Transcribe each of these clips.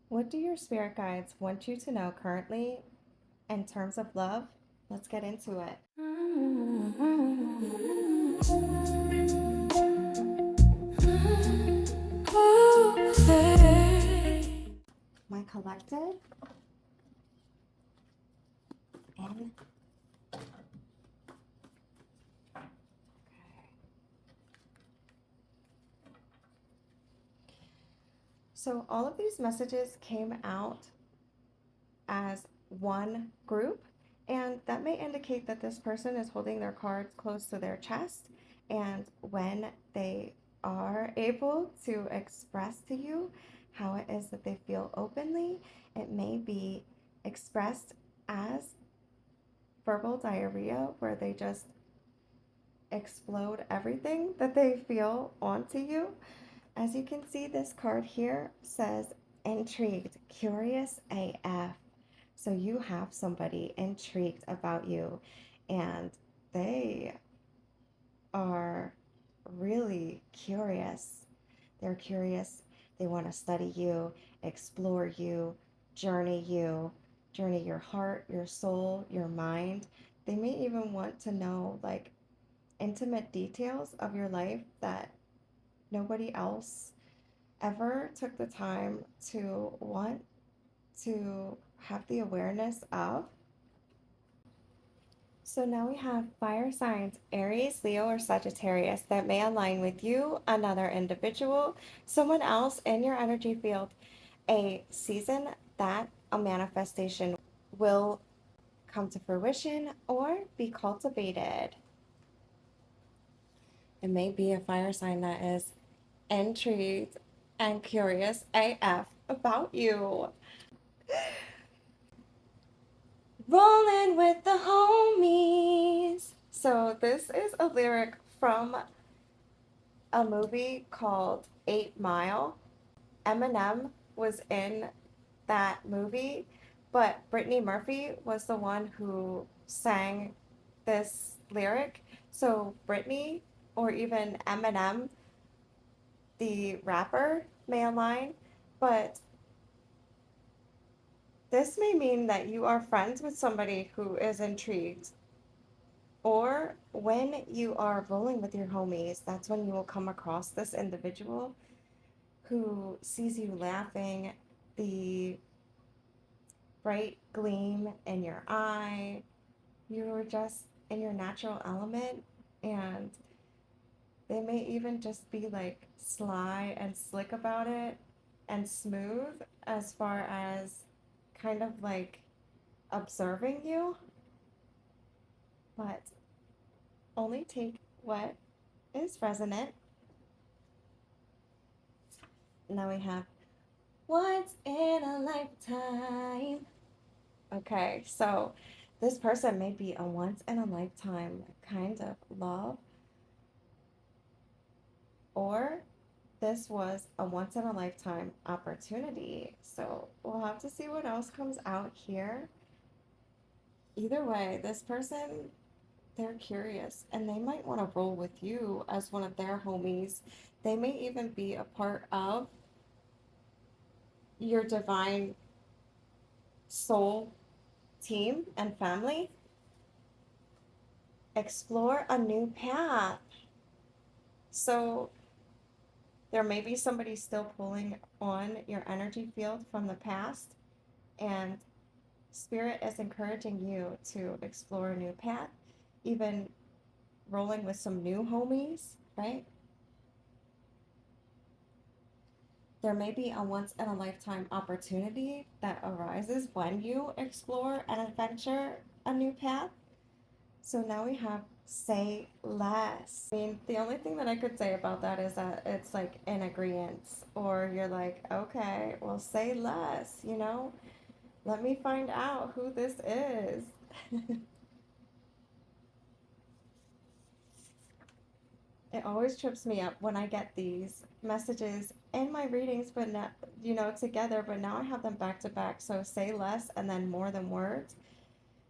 What do your spirit guides want you to know currently in terms of love? Let's get into it. My collective and so all of these messages came out as one group, and that may indicate that this person is holding their cards close to their chest. And when they are able to express to you how it is that they feel openly, it may be expressed as verbal diarrhea, where they just explode everything that they feel onto you. As you can see, this card here says intrigued, curious AF. So you have somebody intrigued about you, and they are really curious. They're curious. They want to study you, explore you, journey you, journey your heart, your soul, your mind. They may even want to know like intimate details of your life that nobody else ever took the time to want to have the awareness of. So now we have fire signs, Aries, Leo, or Sagittarius that may align with you, another individual, someone else in your energy field, a season that a manifestation will come to fruition or be cultivated. It may be a fire sign that is intrigued and curious AF about you. Rolling with the homies. So this is a lyric from a movie called 8 Mile. Eminem was in that movie, but Brittany Murphy was the one who sang this lyric. So Brittany or even Eminem, the rapper, may align, but this may mean that you are friends with somebody who is intrigued. Or when you are rolling with your homies, that's when you will come across this individual who sees you laughing, the bright gleam in your eye. You're just in your natural element, and they may even just be like sly and slick about it and smooth as far as kind of like observing you, but only take what is resonant. Now we have once in a lifetime. Okay, so this person may be a once in a lifetime kind of love, or this was a once in a lifetime opportunity. So we'll have to see what else comes out here. Either way, this person, they're curious and they might want to roll with you as one of their homies. They may even be a part of your divine soul team and family. Explore a new path. So there may be somebody still pulling on your energy field from the past, and Spirit is encouraging you to explore a new path, even rolling with some new homies, right? There may be a once in a lifetime opportunity that arises when you explore and adventure a new path. So now we have say less. I mean, the only thing that I could say about that is that it's like in agreement, or you're like, okay, well, say less, you know? Let me find out who this is. It always trips me up when I get these messages in my readings, but not, together, but now I have them back to back. So say less and then more than words.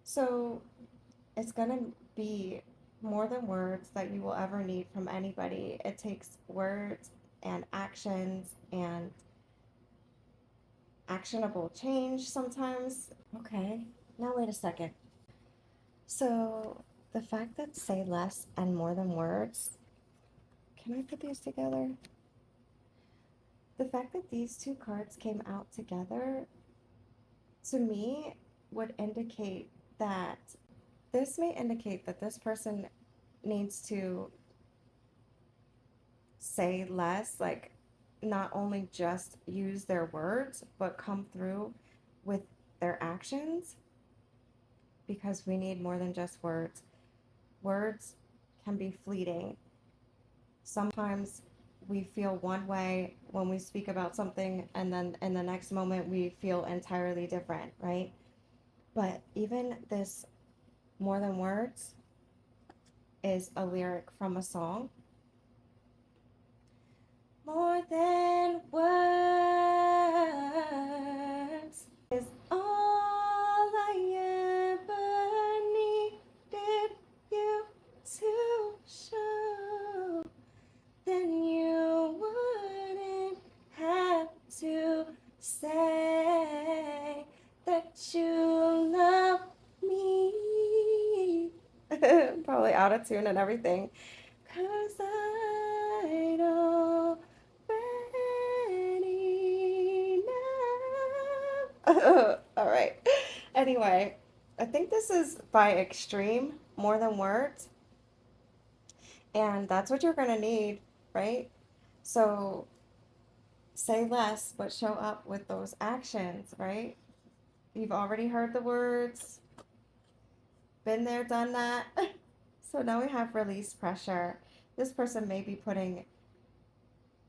So it's going to be more than words that you will ever need from anybody. It takes words and actions and actionable change sometimes. Okay, now wait a second. So, the fact that say less and more than words, can I put these together? The fact that these two cards came out together, to me, would indicate that this may indicate that this person needs to say less, like not only just use their words, but come through with their actions, because we need more than just words. Words can be fleeting. Sometimes we feel one way when we speak about something, and then in the next moment we feel entirely different, right? But even this more than words is a lyric from a song. More than words is all I ever needed you to show. Then you wouldn't have to say that you love me. Probably out of tune and everything. 'Cause I'd already know. All right. Anyway, I think this is by Extreme, More Than Words. And that's what you're going to need, right? So say less, but show up with those actions, right? You've already heard the words, been there, done that. So now we have release pressure. This person may be putting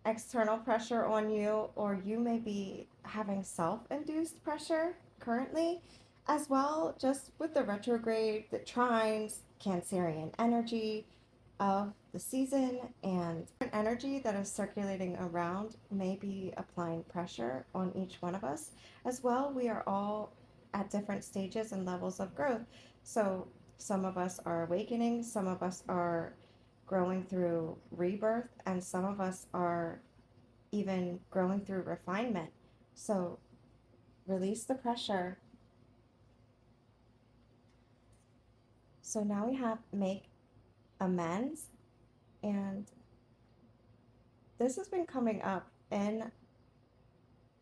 external pressure on you, or you may be having self-induced pressure currently as well, just with the retrograde, the trines, Cancerian energy of the season, and energy that is circulating around may be applying pressure on each one of us as well. We are all at different stages and levels of growth. So some of us are awakening, some of us are growing through rebirth, and some of us are even growing through refinement. So release the pressure. So now we have make amends, and this has been coming up in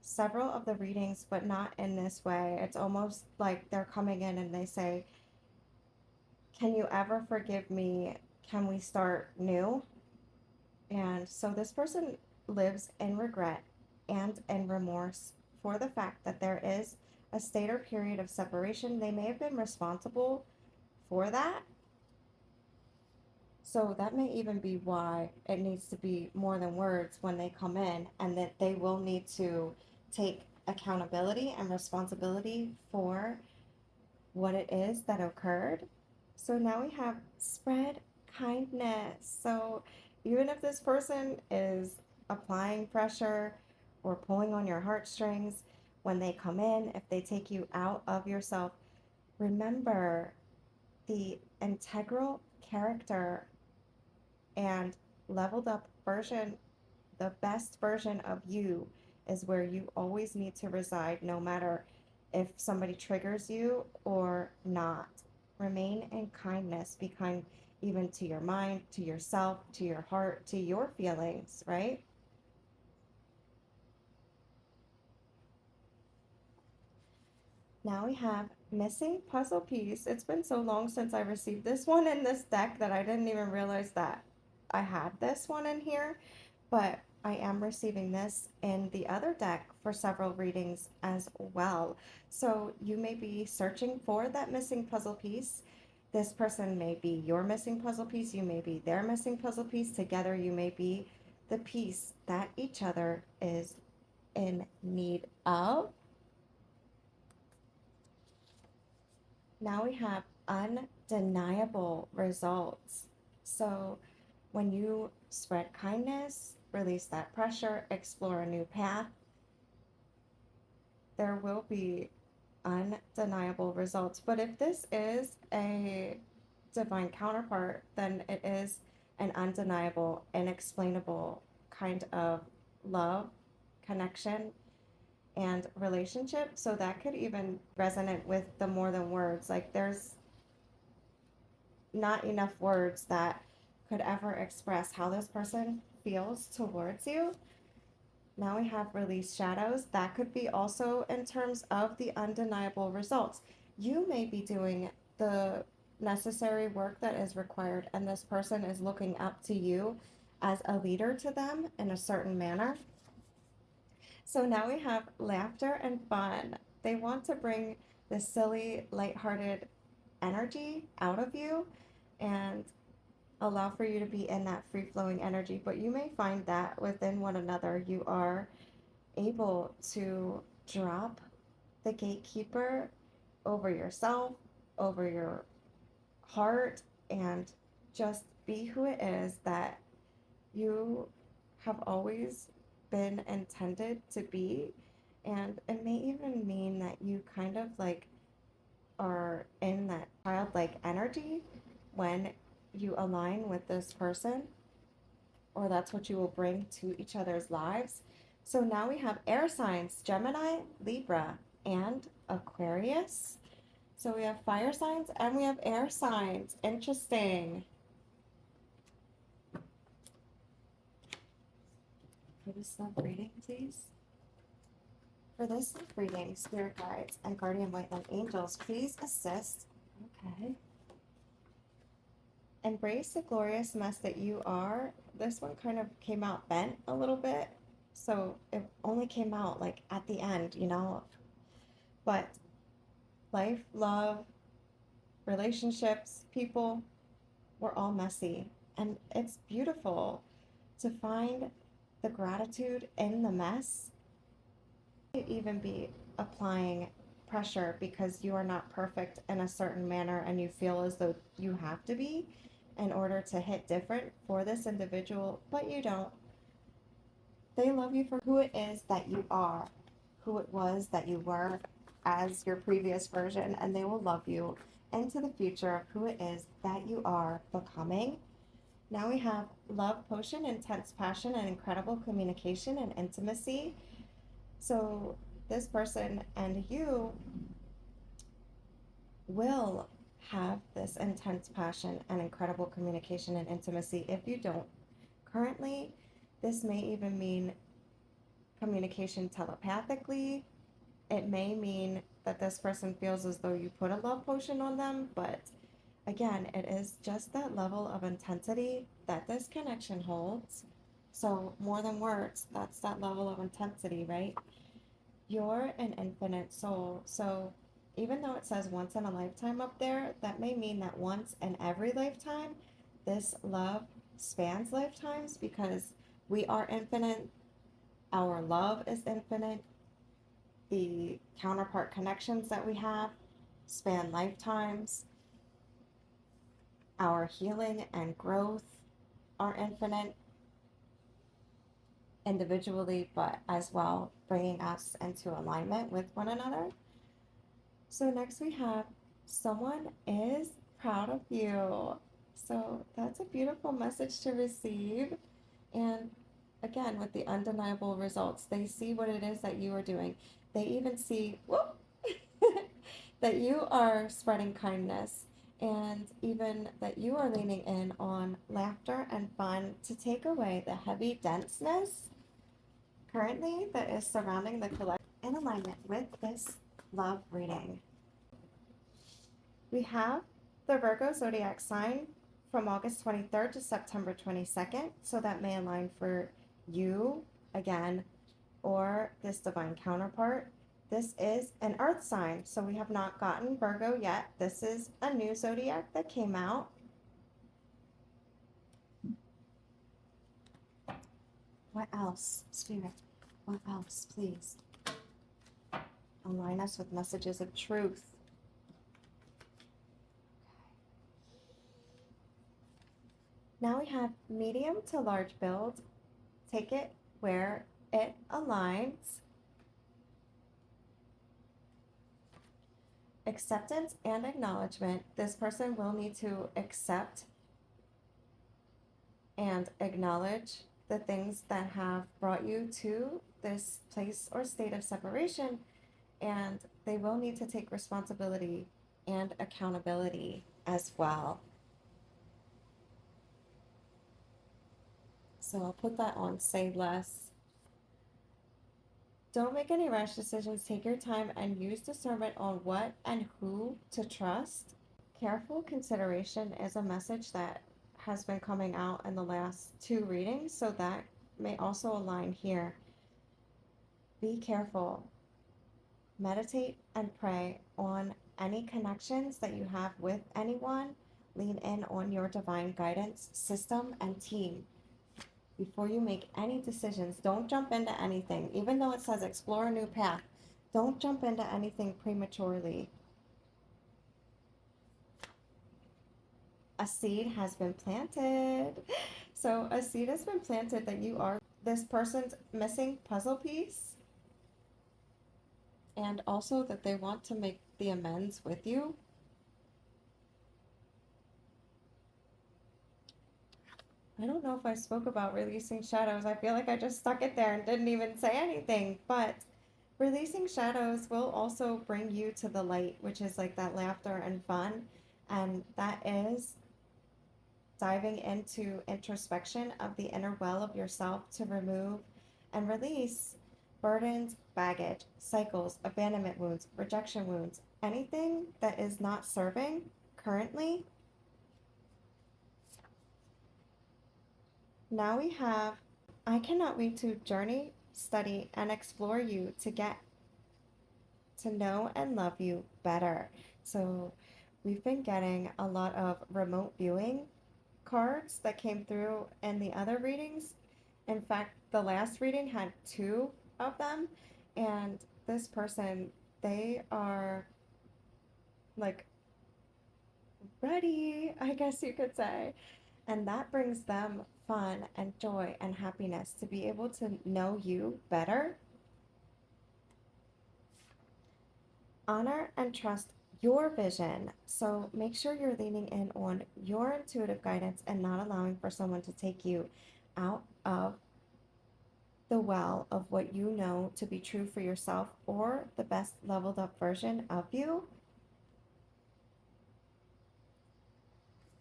several of the readings, but not in this way. It's almost like they're coming in and they say, can you ever forgive me? Can we start new? And so this person lives in regret and in remorse for the fact that there is a state or period of separation. They may have been responsible for that. So that may even be why it needs to be more than words when they come in, and that they will need to take accountability and responsibility for what it is that occurred. So now we have spread kindness. So even if this person is applying pressure or pulling on your heartstrings, when they come in, if they take you out of yourself, remember the integral character and leveled up version, the best version of you is where you always need to reside, no matter if somebody triggers you or not. Remain in kindness. Be kind even to your mind, to yourself, to your heart, to your feelings, right? Now we have missing puzzle piece. It's been so long since I received this one in this deck that I didn't even realize that I had this one in here, but I am receiving this in the other deck for several readings as well. So you may be searching for that missing puzzle piece. This person may be your missing puzzle piece. You may be their missing puzzle piece. Together, you may be the piece that each other is in need of. Now we have undeniable results. So when you spread kindness, release that pressure, explore a new path, there will be undeniable results. But if this is a divine counterpart, then it is an undeniable, inexplainable kind of love, connection, and relationship. So that could even resonate with the more than words. Like there's not enough words that could ever express how this person feels towards you. Now we have release shadows. That could be also in terms of the undeniable results. You may be doing the necessary work that is required, and this person is looking up to you as a leader to them in a certain manner. So now we have laughter and fun. They want to bring the silly, lighthearted energy out of you and allow for you to be in that free flowing energy. But you may find that within one another, you are able to drop the gatekeeper over yourself, over your heart, and just be who it is that you have always been intended to be. And it may even mean that you kind of like are in that childlike energy when you align with this person, or that's what you will bring to each other's lives. So now we have air signs, Gemini, Libra, and Aquarius. So we have fire signs and we have air signs. Interesting. For this love reading, please. For this love reading, spirit guides and guardian white light angels, please assist. Okay. Embrace the glorious mess that you are. This one kind of came out bent a little bit. So it only came out like at the end, you know. But life, love, relationships, people, we're all messy. And it's beautiful to find the gratitude in the mess. You even be applying pressure because you are not perfect in a certain manner and you feel as though you have to be in order to hit different for this individual, but you don't. They love you for who it is that you are, who it was that you were as your previous version, and they will love you into the future of who it is that you are becoming. Now we have love potion, intense passion, and incredible communication and intimacy. So this person and you will have this intense passion and incredible communication and intimacy. If you don't currently, this may even mean communication telepathically. It may mean that this person feels as though you put a love potion on them, but again, it is just that level of intensity that this connection holds. So more than words, that's that level of intensity, right? You're an infinite soul. So even though it says once in a lifetime up there, that may mean that once in every lifetime, this love spans lifetimes because we are infinite. Our love is infinite. The counterpart connections that we have span lifetimes. Our healing and growth are infinite individually, but as well bringing us into alignment with one another. So next we have someone is proud of you. So that's a beautiful message to receive. And again, with the undeniable results, they see what it is that you are doing. They even see, whoop, that you are spreading kindness, and even that you are leaning in on laughter and fun to take away the heavy denseness currently that is surrounding the collective in alignment with this love reading. We have the Virgo zodiac sign from August 23rd to September 22nd, so that may align for you again or this divine counterpart. This is an earth sign, so we have not gotten Virgo yet. This is a new zodiac that came out. What else, Spirit? What else, please? Align us with messages of truth. Now we have medium to large build. Take it where it aligns. Acceptance and acknowledgement. This person will need to accept and acknowledge the things that have brought you to this place or state of separation, and they will need to take responsibility and accountability as well. So I'll put that on say less. Don't make any rash decisions. Take your time and use discernment on what and who to trust. Careful consideration is a message that has been coming out in the last two readings, so that may also align here. Be careful. Meditate and pray on any connections that you have with anyone. Lean in on your divine guidance system and team. Before you make any decisions, don't jump into anything. Even though it says explore a new path, don't jump into anything prematurely. A seed has been planted. So a seed has been planted that you are this person's missing puzzle piece, and also that they want to make the amends with you. I don't know if I spoke about releasing shadows. I feel like I just stuck it there and didn't even say anything, but releasing shadows will also bring you to the light, which is like that laughter and fun. And that is diving into introspection of the inner well of yourself to remove and release burdens, baggage, cycles, abandonment wounds, rejection wounds, anything that is not serving currently. Now we have, I cannot wait to journey, study, and explore you to get to know and love you better. So we've been getting a lot of remote viewing cards that came through in the other readings. In fact, the last reading had two of them, and this person, they are like ready, I guess you could say. And that brings them fun and joy and happiness to be able to know you better. Honor and trust your vision. So make sure you're leaning in on your intuitive guidance and not allowing for someone to take you out of the well of what you know to be true for yourself or the best leveled up version of you.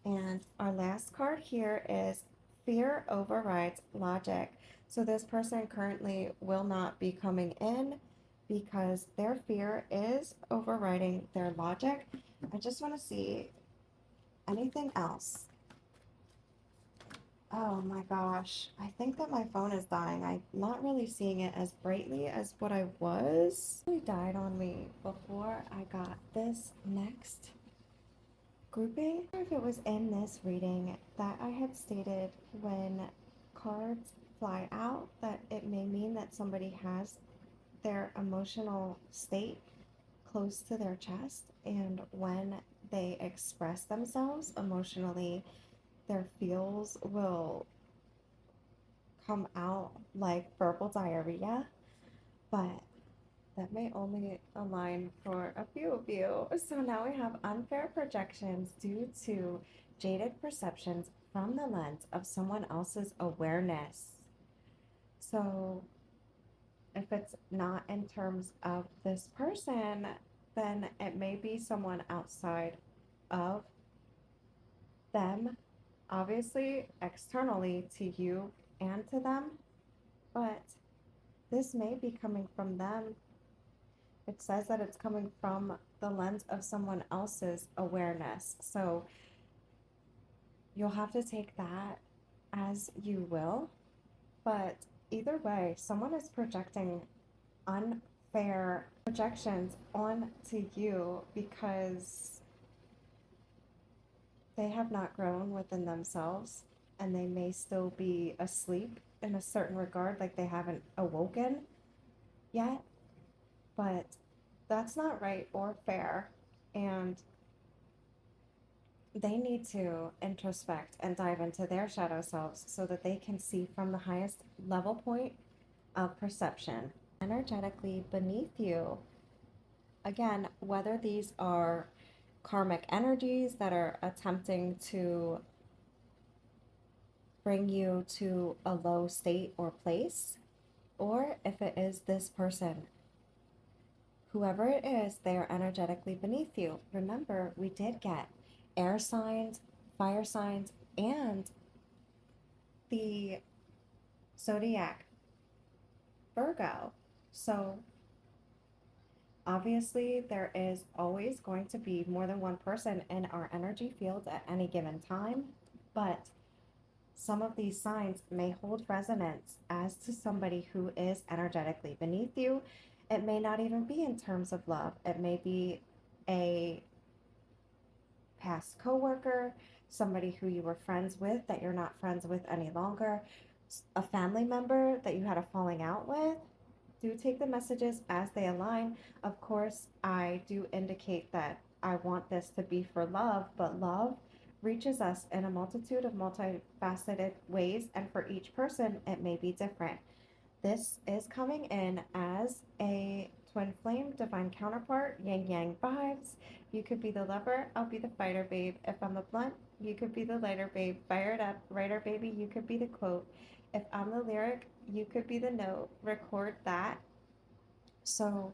And our last card here is fear overrides logic. So this person currently will not be coming in because their fear is overriding their logic. I just want to see anything else. Oh my gosh, I think that my phone is dying. I'm not really seeing it as brightly as what I was. It really died on me before I got this next grouping. I don't know if it was in this reading that I had stated when cards fly out that it may mean that somebody has their emotional state close to their chest, and when they express themselves emotionally, their feels will come out like verbal diarrhea, but that may only align for a few of you. So now we have unfair projections due to jaded perceptions from the lens of someone else's awareness. So if it's not in terms of this person, then it may be someone outside of them, obviously externally to you and to them, but this may be coming from them. It says that it's coming from the lens of someone else's awareness. So you'll have to take that as you will. But either way, someone is projecting unfair projections onto you because they have not grown within themselves, and they may still be asleep in a certain regard, like they haven't awoken yet. But that's not right or fair, and they need to introspect and dive into their shadow selves so that they can see from the highest level point of perception energetically beneath you. Again, whether these are karmic energies that are attempting to bring you to a low state or place, or if it is this person. Whoever it is, they are energetically beneath you. Remember, we did get air signs, fire signs, and the zodiac Virgo. So obviously, there is always going to be more than one person in our energy field at any given time, but some of these signs may hold resonance as to somebody who is energetically beneath you. It may not even be in terms of love, it may be a past coworker, somebody who you were friends with that you're not friends with any longer, a family member that you had a falling out with. Do take the messages as they align. Of course, I do indicate that I want this to be for love, but love reaches us in a multitude of multifaceted ways, and for each person, it may be different. This is coming in as a twin flame, divine counterpart, yin yang vibes. You could be the lover, I'll be the fighter babe. If I'm the blunt, you could be the lighter babe. Fire it up, writer baby, you could be the quote. If I'm the lyric, you could be the note. Record that. So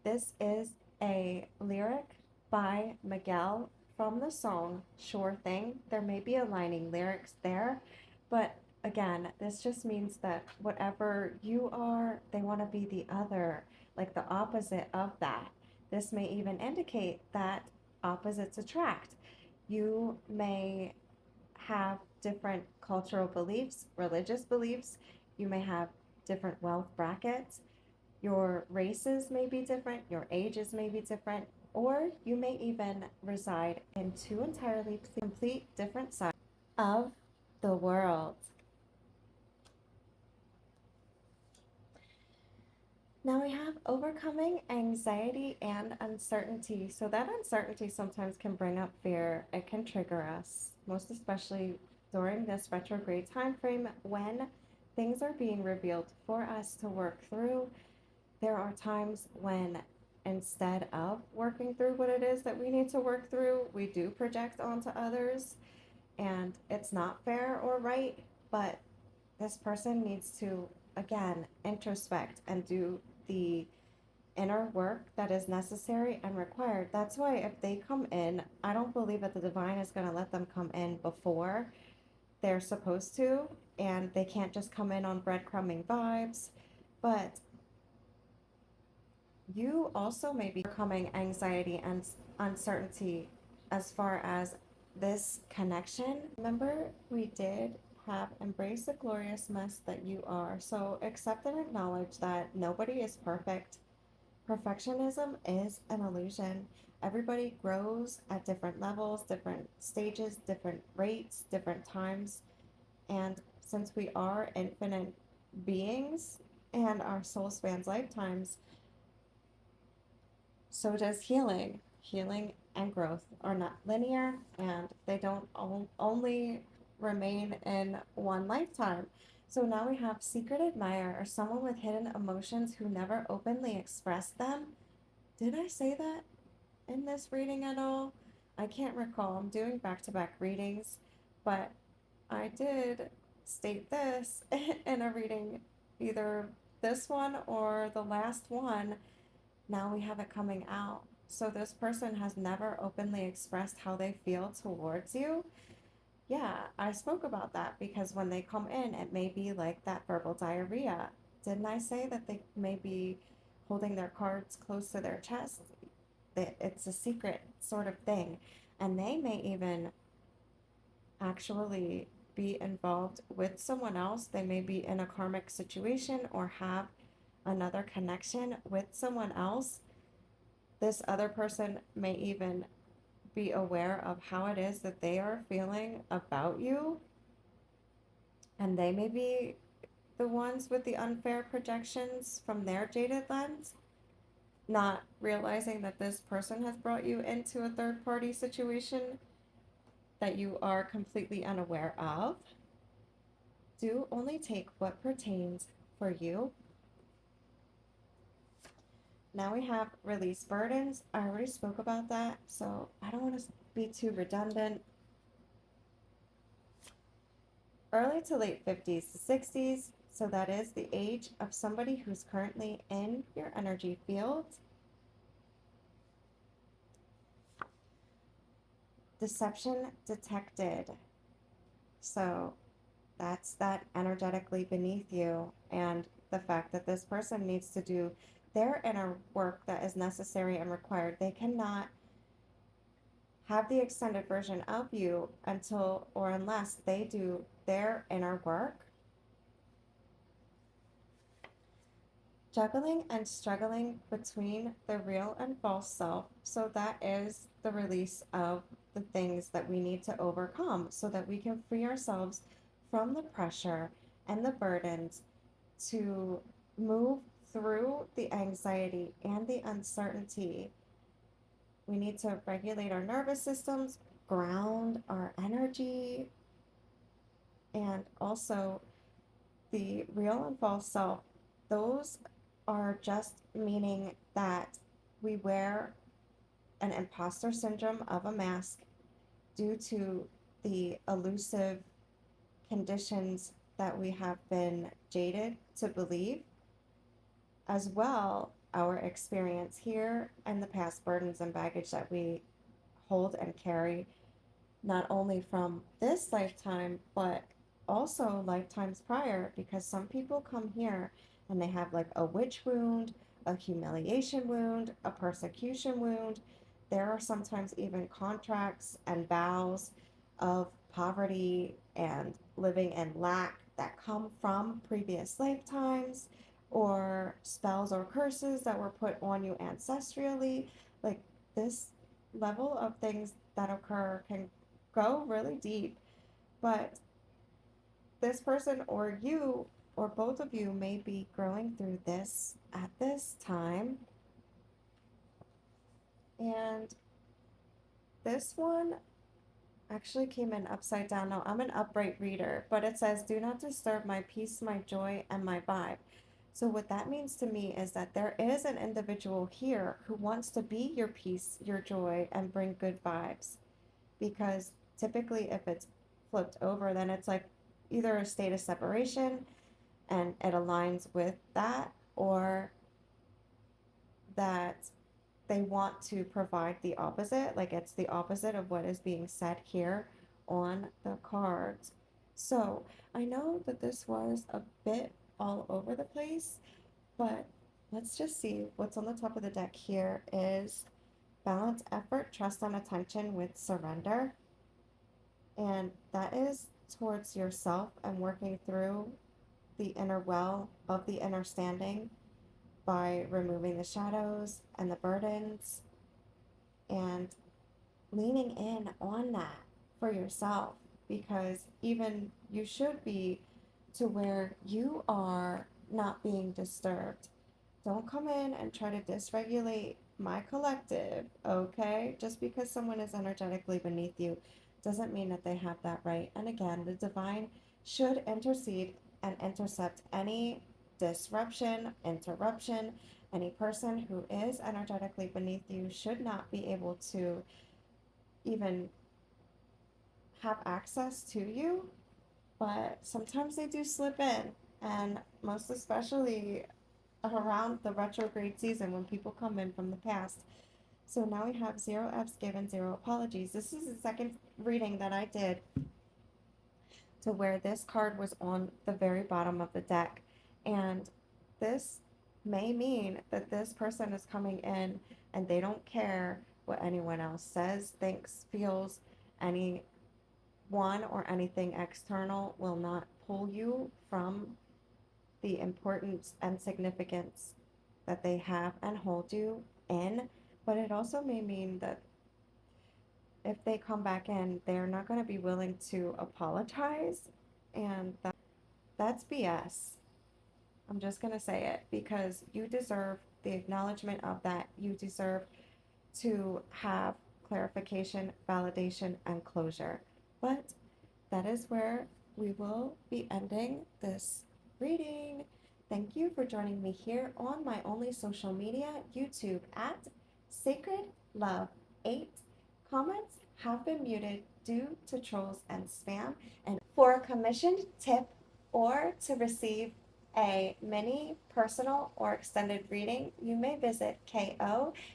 this is a lyric by Miguel from the song Sure Thing. There may be aligning lyrics there, but again, this just means that whatever you are, they want to be the other, like the opposite of that. This may even indicate that opposites attract. You may have different cultural beliefs, religious beliefs, you may have different wealth brackets, your races may be different, your ages may be different, or you may even reside in two entirely complete different sides of the world. Now we have overcoming anxiety and uncertainty. So that uncertainty sometimes can bring up fear. It can trigger us, most especially during this retrograde time frame when things are being revealed for us to work through. There are times when instead of working through what it is that we need to work through, we do project onto others, and it's not fair or right, but this person needs to, again, introspect and do the inner work that is necessary and required. That's why if they come in, I don't believe that the divine is going to let them come in before they're supposed to, and they can't just come in on breadcrumbing vibes. But you also may be overcoming anxiety and uncertainty as far as this connection. Remember, we did have embrace the glorious mess that you are. So accept and acknowledge that nobody is perfect. Perfectionism is an illusion. Everybody grows at different levels, different stages, different rates, different times. And since we are infinite beings and our soul spans lifetimes, so does healing. Healing and growth are not linear, and they don't only remain in one lifetime. So now we have secret admirer, or someone with hidden emotions who never openly express them. Did I say that in this reading at all? I can't recall. I'm doing back to back readings, but I did state this in a reading, either this one or the last one. Now we have it coming out. So this person has never openly expressed how they feel towards you. Yeah, I spoke about that because when they come in, it may be like that verbal diarrhea. Didn't I say that they may be holding their cards close to their chest? It's a secret sort of thing. And they may even actually be involved with someone else. They may be in a karmic situation or have another connection with someone else. This other person may even be aware of how it is that they are feeling about you, and they may be the ones with the unfair projections from their jaded lens, not realizing that this person has brought you into a third party situation that you are completely unaware of. Do only take what pertains for you. Now we have release burdens. I already spoke about that, so I don't want to be too redundant. Early to late 50s to 60s, So that is the age of somebody who's currently in your energy field. Deception detected. So that's that energetically beneath you, and the fact that this person needs to do their inner work that is necessary and required. They cannot have the extended version of you until or unless they do their inner work. Juggling and struggling between the real and false self. So that is the release of the things that we need to overcome so that we can free ourselves from the pressure and the burdens to move through the anxiety and the uncertainty. We need to regulate our nervous systems, ground our energy, and also the real and false self. Those are just meaning that we wear an imposter syndrome of a mask due to the elusive conditions that we have been jaded to believe, as well our experience here and the past burdens and baggage that we hold and carry, not only from this lifetime but also lifetimes prior, because some people come here and they have like a witch wound, a humiliation wound, a persecution wound. There are sometimes even contracts and vows of poverty and living in lack that come from previous lifetimes, or spells or curses that were put on you ancestrally. Like, this level of things that occur can go really deep, but this person or you or both of you may be growing through this at this time. And this one actually came in upside down. Now, I'm an upright reader, but it says, "Do not disturb my peace, my joy, and my vibe." So, what that means to me is that there is an individual here who wants to be your peace, your joy, and bring good vibes. Because typically, if it's flipped over, then it's like either a state of separation and it aligns with that, or that they want to provide the opposite, like it's the opposite of what is being said here on the cards. So I know that this was a bit all over the place, but let's just see what's on the top of the deck. Here is balance effort, trust, and attention with surrender. And that is towards yourself and working through the inner well of the understanding by removing the shadows and the burdens and leaning in on that for yourself, because even you should be to where you are not being disturbed. Don't come in and try to dysregulate my collective, okay? Just because someone is energetically beneath you doesn't mean that they have that right. And again, the divine should intercede and intercept any disruption, interruption. Any person who is energetically beneath you should not be able to even have access to you, but sometimes they do slip in, and most especially around the retrograde season when people come in from the past. So now we have zero F's given, zero apologies. This is the second reading that I did to where this card was on the very bottom of the deck. And this may mean that this person is coming in and they don't care what anyone else says, thinks, feels. Anyone or anything external will not pull you from the importance and significance that they have and hold you in. But it also may mean that if they come back in, they're not going to be willing to apologize. And that's BS. I'm just going to say it, because you deserve the acknowledgement of that. You deserve to have clarification, validation, and closure. But that is where we will be ending this reading. Thank you for joining me here on my only social media, YouTube, at Sacred Love 8. Comments have been muted due to trolls and spam. And for a commissioned tip or to receive a mini, personal, or extended reading, you may visit ko-fi.com.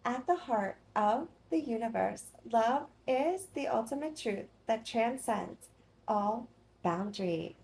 At the heart of the universe, love is the ultimate truth that transcends all boundaries.